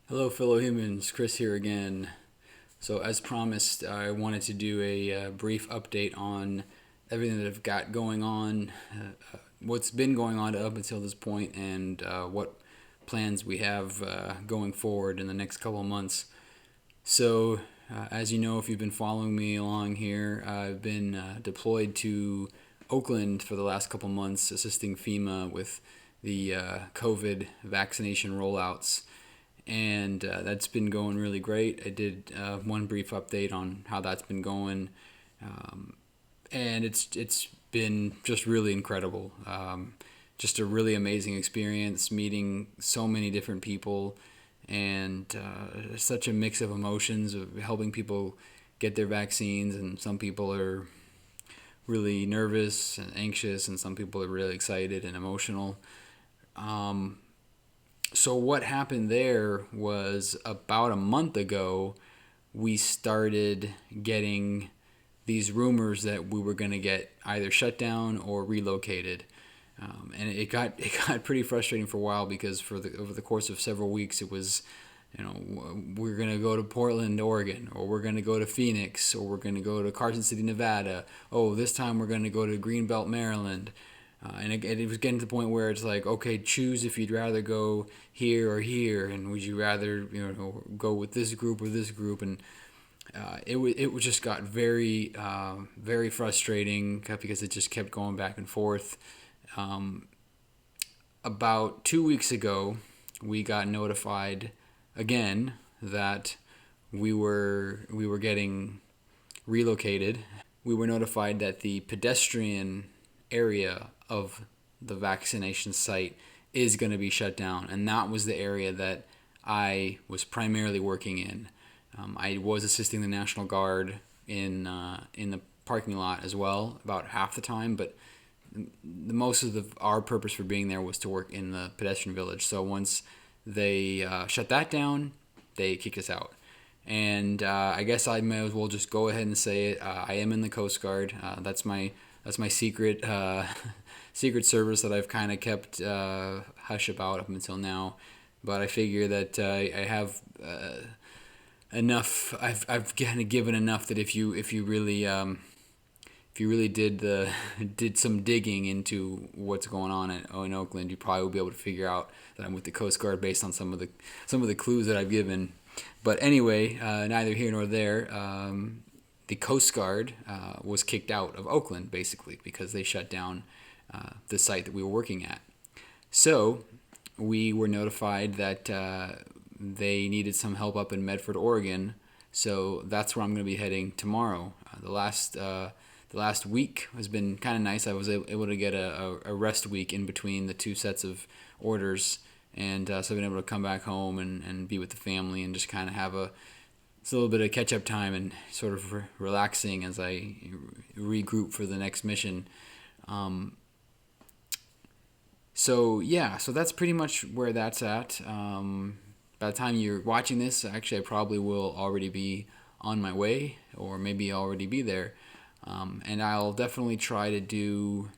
Hello, fellow humans. Chris here again. So, as promised, I wanted to do a brief update on everything that I've got going on, what's been going on up until this point, and what plans we have going forward in the next couple of months. So, as you know, if you've been following me along here, I've been deployed to Oakland for the last couple of months, assisting FEMA with the COVID vaccination rollouts, and that's been going really great. I did one brief update on how that's been going, and it's been just really incredible. Just a really amazing experience, meeting so many different people, and such a mix of emotions of helping people get their vaccines, and some people are really nervous and anxious, and some people are really excited and emotional. So what happened there was about a month ago, we started getting these rumors that we were going to get either shut down or relocated. And it got pretty frustrating for a while because over the course of several weeks it was, we're gonna go to Portland, Oregon, or we're gonna go to Phoenix, or we're gonna go to Carson City, Nevada. Oh, this time we're gonna go to Greenbelt, Maryland. And it was getting to the point where it's like, okay, choose if you'd rather go here or here, and would you rather go with this group or this group, and it just got very frustrating because it just kept going back and forth. Um, about 2 weeks ago, we got notified again that we were getting relocated. We were notified that the pedestrian area of the vaccination site is going to be shut down, and that was the area that I was primarily working in. I was assisting the National Guard in the parking lot as well, about half the time, but most of our purpose for being there was to work in the pedestrian village. So once they shut that down, they kicked us out. And I guess I may as well just go ahead and say it. I am in the Coast Guard. That's my secret secret service that I've kind of kept hush about up until now. But I figure that I have enough. I've kind of given enough that if you really did some digging into what's going on in Oakland, you probably will be able to figure out that I'm with the Coast Guard based on some of the clues that I've given. But anyway, neither here nor there. The Coast Guard was kicked out of Oakland basically because they shut down the site that we were working at. So we were notified that they needed some help up in Medford, Oregon. So that's where I'm going to be heading tomorrow. The last week has been kind of nice. I was able to get a rest week in between the two sets of orders, and so I've been able to come back home and be with the family and just kind of have it's a little bit of catch up time and sort of relaxing as I regroup for the next mission. So yeah, so that's pretty much where that's at. By the time you're watching this, actually, I probably will already be on my way, or maybe already be there. And I'll definitely try to do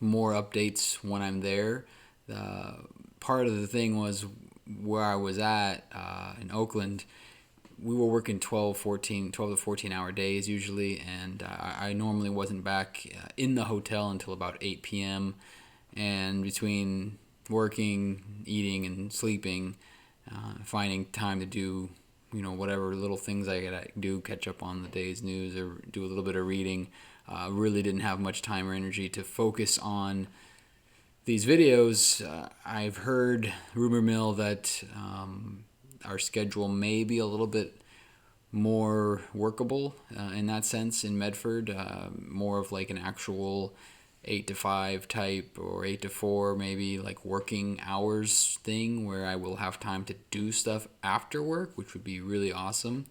more updates when I'm there. Part of the thing was where I was at in Oakland. We were working 12 to 14 hour days usually, and I normally wasn't back in the hotel until about 8 p.m. And between working, eating, and sleeping, finding time to do whatever little things I gotta do, catch up on the day's news or do a little bit of reading. Really didn't have much time or energy to focus on these videos. I've heard rumor mill that our schedule may be a little bit more workable in that sense in Medford, more of like an actual 8 to 5 type, or 8 to 4 maybe, like working hours thing where I will have time to do stuff after work, which would be really awesome.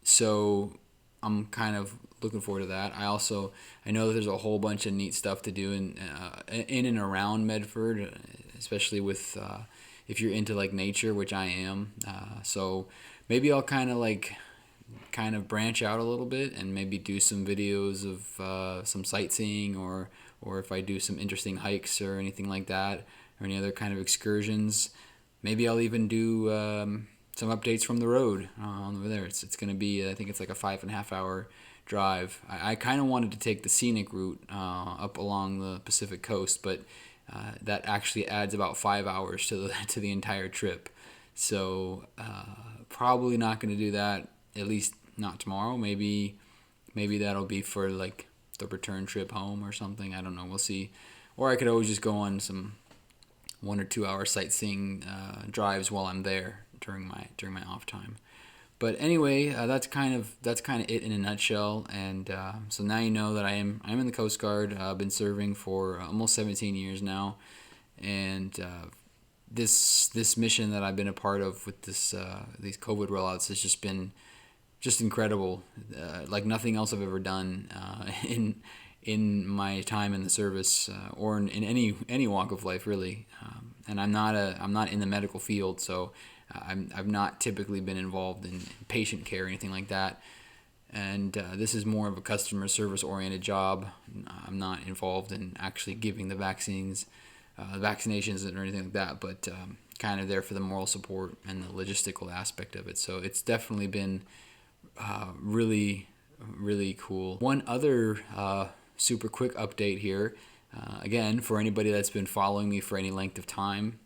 So I'm kind of looking forward to that. I know that there's a whole bunch of neat stuff to do in and around Medford, especially with if you're into like nature, which I am. So maybe I'll kind of branch out a little bit and maybe do some videos of some sightseeing, or if I do some interesting hikes or anything like that, or any other kind of excursions. maybe I'll even do some updates from the road over there. It's going to be, I think it's like a 5.5 hour drive. I kind of wanted to take the scenic route up along the Pacific coast, but that actually adds about 5 hours to the entire trip. So probably not going to do that. At least not tomorrow. Maybe that'll be for like the return trip home or something. I don't know. We'll see. Or I could always just go on some 1 or 2 hour sightseeing drives while I'm there during my off time. But anyway, that's kind of it in a nutshell. And so now you know that I'm in the Coast Guard. I've been serving for almost 17 years now, and this mission that I've been a part of with these COVID rollouts has just been just incredible, like nothing else I've ever done in my time in the service or in any walk of life really. And I'm not in the medical field, so I've not typically been involved in patient care or anything like that. And this is more of a customer service oriented job. I'm not involved in actually giving the vaccinations or anything like that, but kind of there for the moral support and the logistical aspect of it. So it's definitely been really, really cool. One other super quick update here, again, for anybody that's been following me for any length of time.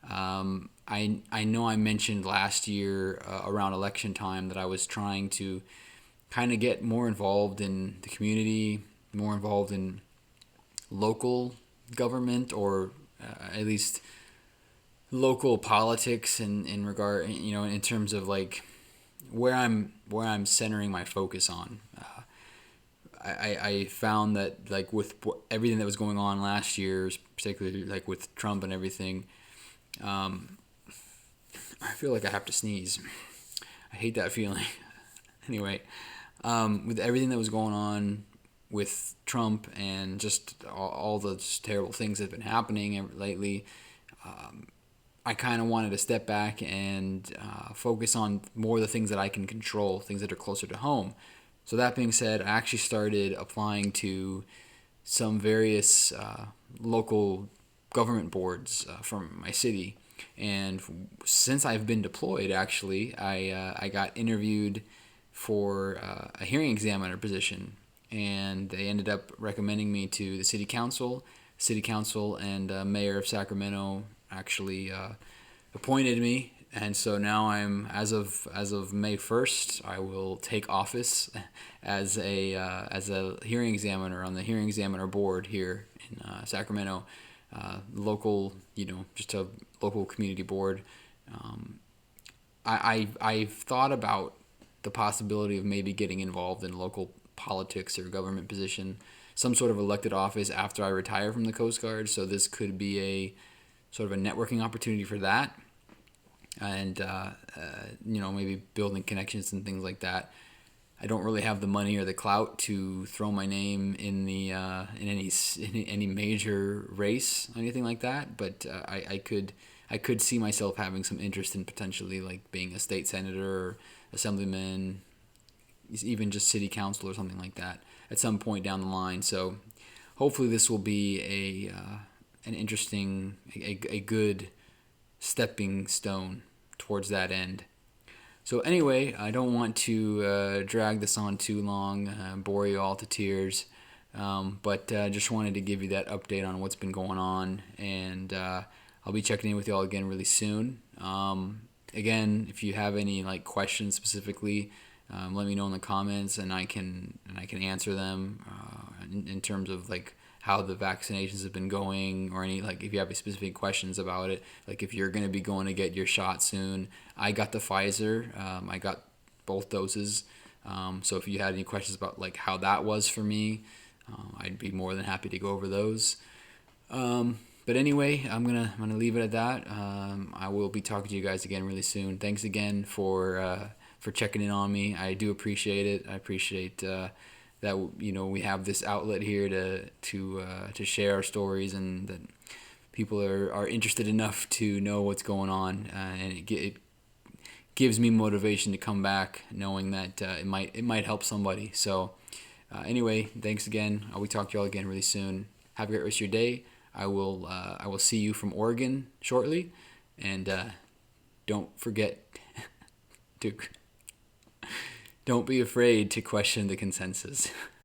I know I mentioned last year around election time that I was trying to kind of get more involved in the community, more involved in local government, or at least local politics in regard, in terms of like where I'm centering my focus on. I found that like with everything that was going on last year, particularly like with Trump and everything, I feel like I have to sneeze. I hate that feeling. Anyway, with everything that was going on with Trump and just all the just terrible things that have been happening lately, I kind of wanted to step back and focus on more of the things that I can control, things that are closer to home. So that being said, I actually started applying to some various local government boards from my city. And since I've been deployed, actually, I got interviewed for a hearing examiner position, and they ended up recommending me to the city council. City council and mayor of Sacramento actually appointed me, and so now I'm as of May 1st, I will take office as a hearing examiner on the hearing examiner board here in Sacramento, local, just a local community board. I've thought about the possibility of maybe getting involved in local politics or government position, some sort of elected office after I retire from the Coast Guard. So this could be a sort of a networking opportunity for that, and maybe building connections and things like that. I don't really have the money or the clout to throw my name in any major race or anything like that, but I could see myself having some interest in potentially like being a state senator or assemblyman, even just city council or something like that at some point down the line. So hopefully this will be an interesting, a good stepping stone towards that end. So anyway, I don't want to drag this on too long, bore you all to tears, but just wanted to give you that update on what's been going on, and I'll be checking in with you all again really soon. Again, if you have any like questions specifically, let me know in the comments, and I can answer them in terms of like how the vaccinations have been going, or any like if you have any specific questions about it, like if you're going to be going to get your shot soon. I got the Pfizer. I got both doses. So if you had any questions about like how that was for me, I'd be more than happy to go over those. But anyway, I'm gonna leave it at that. I will be talking to you guys again really soon. Thanks again for checking in on me. I do appreciate it. I appreciate that we have this outlet here to share our stories, and that people are interested enough to know what's going on, and it gives me motivation to come back, knowing that it might help somebody. So anyway, thanks again. I will talk to y'all again really soon. Have a great rest of your day. I will see you from Oregon shortly, and don't forget to don't be afraid to question the consensus.